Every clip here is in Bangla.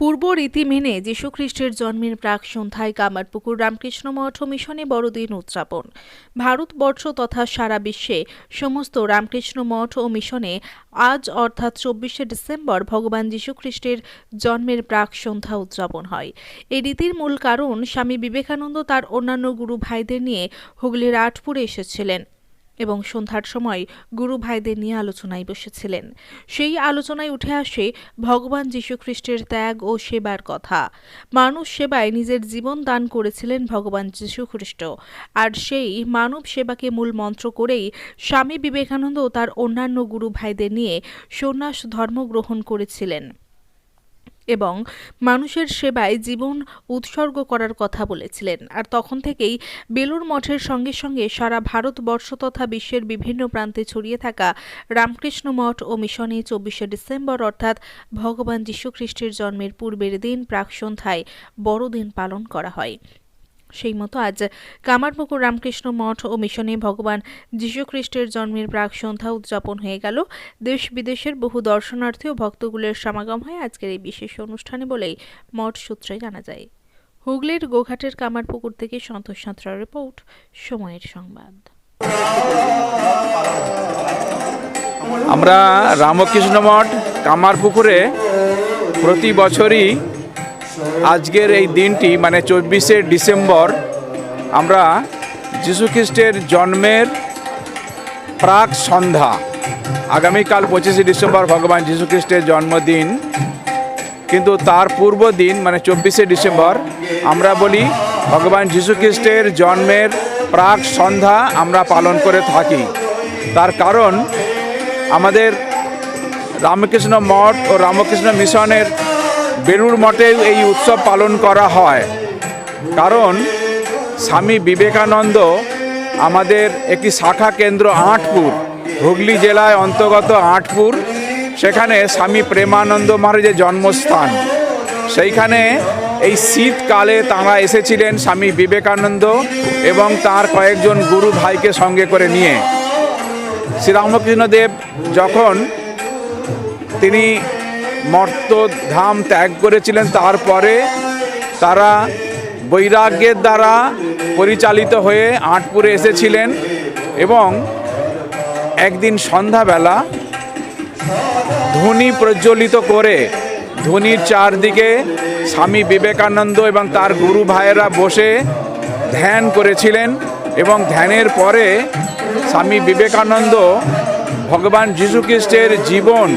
পূর্ব রীতি মেনে যীশুখ্রিস্টের জন্মের প্রাক সন্ধ্যায় কামারপুকুর রামকৃষ্ণ মঠ ও মিশনে বড়দিন উদযাপন। ভারতবর্ষ তথা সারা বিশ্বে সমস্ত রামকৃষ্ণ মঠ ও মিশনে আজ অর্থাৎ 24শে ডিসেম্বর ভগবান যীশুখ্রিস্টের জন্মের প্রাক সন্ধ্যা উদযাপন হয়। এই রীতির মূল কারণ স্বামী বিবেকানন্দ তার অন্যান্য গুরু ভাইদের নিয়ে হুগলির আটপুরে এসেছিলেন এবং সন্ধ্যার সময় গুরু ভাইদের নিয়ে আলোচনায় বসেছিলেন। সেই আলোচনায় উঠে আসে ভগবান যীশুখ্রিস্টের ত্যাগ ও সেবার কথা। মানুষ সেবায় নিজের জীবন দান করেছিলেন ভগবান যীশুখ্রিস্ট, আর সেই মানব সেবাকে মূল মন্ত্র করেই স্বামী বিবেকানন্দ তার অন্যান্য গুরু ভাইদের নিয়ে সন্ন্যাস ধর্ম গ্রহণ করেছিলেন এবং মানুষের সেবায় জীবন উৎসর্গ করার কথা বলেছিলেন। আর তখন থেকেই বেলুড় মঠের সঙ্গে সঙ্গে সারা ভারতবর্ষ তথা বিশ্বের বিভিন্ন প্রান্তে ছড়িয়ে থাকা রামকৃষ্ণ মঠ ও মিশনে 24শে ডিসেম্বর অর্থাৎ ভগবান যীশুখ্রিস্টের জন্মের পূর্বের দিন প্রাক সন্ধ্যায় বড়দিন পালন করা হয়। সেই মতো আজ কামারপুকুর রামকৃষ্ণ মঠ ও মিশনে ভগবান যীশুখ্রিস্টের জন্মের প্রাক সন্ধ্যা উদযাপন হয়ে গেল। দেশ বিদেশের বহু দর্শনার্থী ও ভক্তগুলোর সমাগম হয় আজকের এই বিশেষ অনুষ্ঠানে বলেই মঠ সূত্রে জানা যায়। হুগলির গোঘাটের কামারপুকুর থেকে সন্তোষ সাঁতরার রিপোর্ট, সময়ের সংবাদ। আমরা রামকৃষ্ণ মঠ কামারপুকুরে প্রতি বছরই আজকের এই দিনটি মানে 24শে ডিসেম্বর আমরা যীশুখ্রিস্টের জন্মের প্রাক সন্ধ্যা, আগামীকাল 25শে ডিসেম্বর ভগবান যীশুখ্রিস্টের জন্মদিন, কিন্তু তার পূর্ব দিন মানে 24শে ডিসেম্বর আমরা বলি ভগবান যীশুখ্রিস্টের জন্মের প্রাক সন্ধ্যা আমরা পালন করে থাকি। তার কারণ আমাদের রামকৃষ্ণ মঠ ও রামকৃষ্ণ মিশনের বেলুড় মঠেও এই উৎসব পালন করা হয়। কারণ স্বামী বিবেকানন্দ আমাদের একটি শাখা কেন্দ্র আটপুর, হুগলি জেলায় অন্তর্গত আটপুর, সেখানে স্বামী প্রেমানন্দ মহারাজের জন্মস্থান। সেইখানে এই শীতকালে তাঁরা এসেছিলেন স্বামী বিবেকানন্দ এবং তার কয়েকজন গুরু ভাইকে সঙ্গে করে নিয়ে। শ্রীরামকৃষ্ণদেব যখন তিনি মর্তধাম ত্যাগ করেছিলেন, তারপরে তারা বৈরাগ্যের দ্বারা পরিচালিত হয়ে আটপুরে এসেছিলেন এবং একদিন সন্ধ্যাবেলা ধুনি প্রজ্বলিত করে ধুনির চারদিকে স্বামী বিবেকানন্দ এবং তার গুরু ভাইয়েরা বসে ধ্যান করেছিলেন এবং ধ্যানের পরে স্বামী বিবেকানন্দ ভগবান যীশুখ্রিস্টের জীবন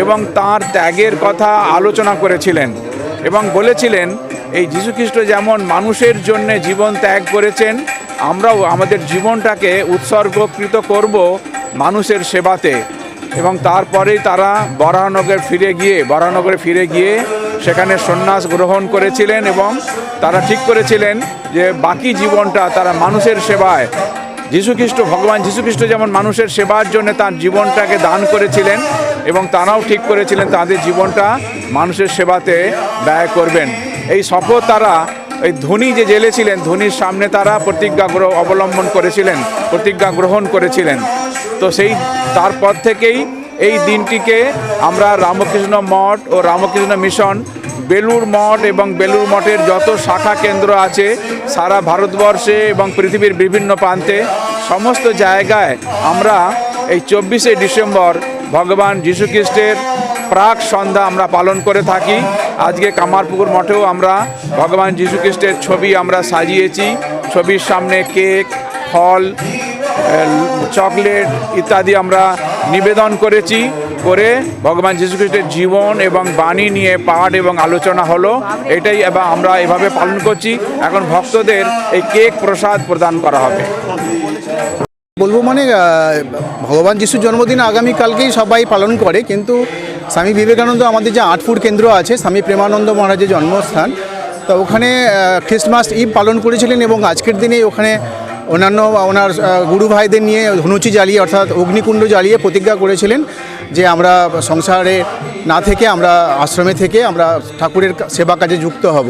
এবং তার ত্যাগের কথা আলোচনা করেছিলেন এবং বলেছিলেন এই যীশুখ্রিস্ট যেমন মানুষের জন্য জীবন ত্যাগ করেছেন, আমরাও আমাদের জীবনটাকে উৎসর্গকৃত করব মানুষের সেবাতে। এবং তারপরেই তারা বরাহনগরে ফিরে গিয়ে সেখানে সন্ন্যাস গ্রহণ করেছিলেন এবং তারা ঠিক করেছিলেন যে বাকি জীবনটা তারা মানুষের সেবায়, ভগবান যীশুখ্রিস্ট যেমন মানুষের সেবার জন্য তার জীবনটাকে দান করেছিলেন এবং তারাও ঠিক করেছিলেন তাদের জীবনটা মানুষের সেবাতে ব্যয় করবেন। এই শপথ তারা এই ধনী যে জ্বেলেছিলেন, ধনীর সামনে তারা প্রতিজ্ঞা গ্রহণ করেছিলেন। তো তারপর থেকেই এই দিনটিকে আমরা রামকৃষ্ণ মঠ ও রামকৃষ্ণ মিশন, বেলুড় মঠ এবং বেলুড় মঠের যত শাখা কেন্দ্র আছে সারা ভারতবর্ষে এবং পৃথিবীর বিভিন্ন প্রান্তে সমস্ত জায়গায় আমরা এই 24শে ডিসেম্বর ভগবান যীশুখ্রিস্টের প্রাক সন্ধ্যা আমরা পালন করে থাকি। আজকে কামারপুকুর মঠেও আমরা ভগবান যীশুখ্রিস্টের ছবি আমরা সাজিয়েছি। ছবির সামনে কেক, ফল, চকলেট ইত্যাদি আমরা নিবেদন করেছি। করে ভগবান যীশুখ্রিস্টের জীবন এবং বাণী নিয়ে পাঠ এবং আলোচনা হলো। এটাই আমরা এভাবে পালন করছি। এখন ভক্তদের এই কেক প্রসাদ প্রদান করা হবে। বলবো মানে ভগবান যিশুর জন্মদিন আগামীকালকেই সবাই পালন করে, কিন্তু স্বামী বিবেকানন্দ আমাদের যে আটপুর কেন্দ্র আছে স্বামী প্রেমানন্দ মহারাজের জন্মস্থান, তো ওখানে খ্রিস্টমাস ইভ পালন করেছিলেন এবং আজকের দিনে ওখানে অন্যান্য ওনার গুরু ভাইদের নিয়ে ধনুচি জ্বালিয়ে অর্থাৎ অগ্নিকুণ্ড জ্বালিয়ে প্রতিজ্ঞা করেছিলেন যে আমরা সংসারে না থেকে আমরা আশ্রমে থেকে আমরা ঠাকুরের সেবা কাজে যুক্ত হব।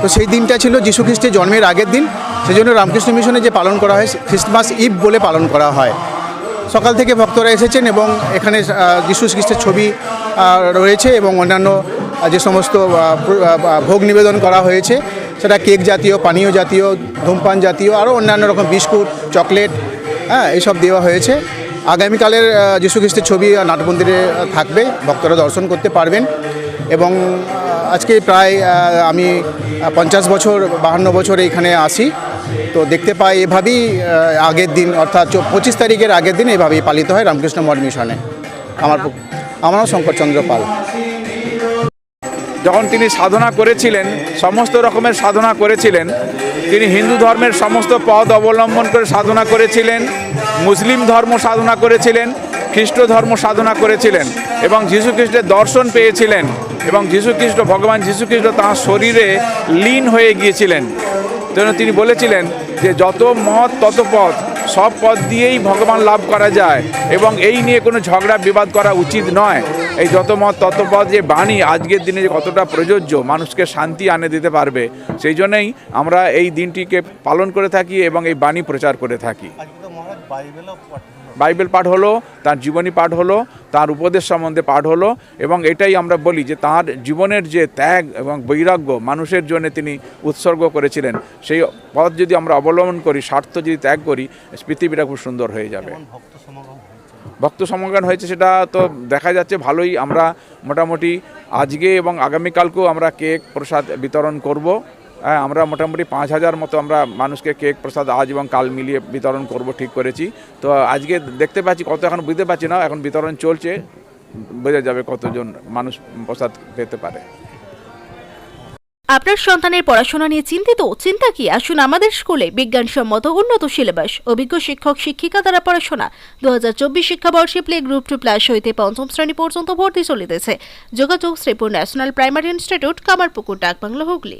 তো সেই দিনটা ছিল যীশুখ্রিস্টের জন্মের আগের দিন, সেই জন্য রামকৃষ্ণ মিশনে যে পালন করা হয় খ্রিস্টমাস ইভ বলে পালন করা হয়। সকাল থেকে ভক্তরা এসেছেন এবং এখানে যীশু খ্রিস্টের ছবি রয়েছে এবং অন্যান্য যে সমস্ত ভোগ নিবেদন করা হয়েছে, সেটা কেক জাতীয়, পানীয় জাতীয়, ধূমপান জাতীয়, আরও অন্যান্য রকম বিস্কুট, চকলেট, এইসব দেওয়া হয়েছে। আগামীকালের যীশু খ্রিস্টের ছবি নাটমন্দিরে থাকবে, ভক্তরা দর্শন করতে পারবেন। এবং আজকে প্রায় আমি 50 বছর 52 বছর এইখানে আসি, তো দেখতে পাই এভাবেই আগের দিন অর্থাৎ 25 তারিখের আগের দিন এভাবেই পালিত হয় রামকৃষ্ণ মঠ মিশনে। আমার নাম শঙ্করচন্দ্র পাল। যখন তিনি সাধনা করেছিলেন, সমস্ত রকমের সাধনা করেছিলেন, তিনি হিন্দু ধর্মের সমস্ত পথ অবলম্বন করে সাধনা করেছিলেন, মুসলিম ধর্ম সাধনা করেছিলেন, খ্রিস্ট ধর্ম সাধনা করেছিলেন এবং যীশু খ্রিস্টের দর্শন পেয়েছিলেন এবং ভগবান যীশু খ্রিস্ট তাঁর শরীরে লীন হয়ে গিয়েছিলেন। যেন তিনি বলেছিলেন যে যত মত তত পথ, সব পথ দিয়েই ভগবান লাভ করা যায় এবং এই নিয়ে কোনো ঝগড়া বিবাদ করা উচিত নয়। এই যত মত তত পথ যে বাণী আজকের দিনে যে কতটা প্রযোজ্য, মানুষকে শান্তি আনে দিতে পারবে, সেই জন্যই আমরা এই দিনটিকে পালন করে থাকি এবং এই বাণী প্রচার করে থাকি। বাইবেল পাঠ হলো, তার জীবনী পাঠ হলো, তার উপদেশ সম্বন্ধে পাঠ হলো এবং এটাই আমরা বলি যে তার জীবনের যে ত্যাগ এবং বৈরাগ্য মানুষের জন্য তিনি উৎসর্গ করেছিলেন, সেই পথ যদি আমরা অবলম্বন করি, স্বার্থ যদি ত্যাগ করি, পৃথিবীটা খুব সুন্দর হয়ে যাবে। ভক্ত সমাগম হয়েছে সেটা তো দেখা যাচ্ছে ভালোই। আমরা মোটামুটি আজকে এবং আগামীকালকেও আমরা কেক প্রসাদ বিতরণ করব। আমরা মোটামুটি 5000 মতো আমরা মানুষকে কেক প্রসাদ আজ এবং কাল মিলিয়ে বিতরণ করব ঠিক করেছি। তো আজকে দেখতে পাচ্ছি কত, এখন বুঝতে পারছি না, এখন বিতরণ চলছে, বোঝা যাবে কতজন মানুষ প্রসাদ পেতে পারে। আপনার সন্তানের পড়াশোনা নিয়ে চিন্তিত? চিন্তা কি, আসুন আমাদের স্কুলে। বিজ্ঞানসম্মত উন্নত সিলেবাস, অভিজ্ঞ শিক্ষক শিক্ষিকা দ্বারা পড়াশোনা। 2024 শিক্ষাবর্ষে প্লে গ্রুপ 2+ হইতে 5ম শ্রেণী পর্যন্ত ভর্তি চলিতেছে। যোগাযোগ Sripur national primary institute, Kamarpukur, Dakbungalow, Hooghly.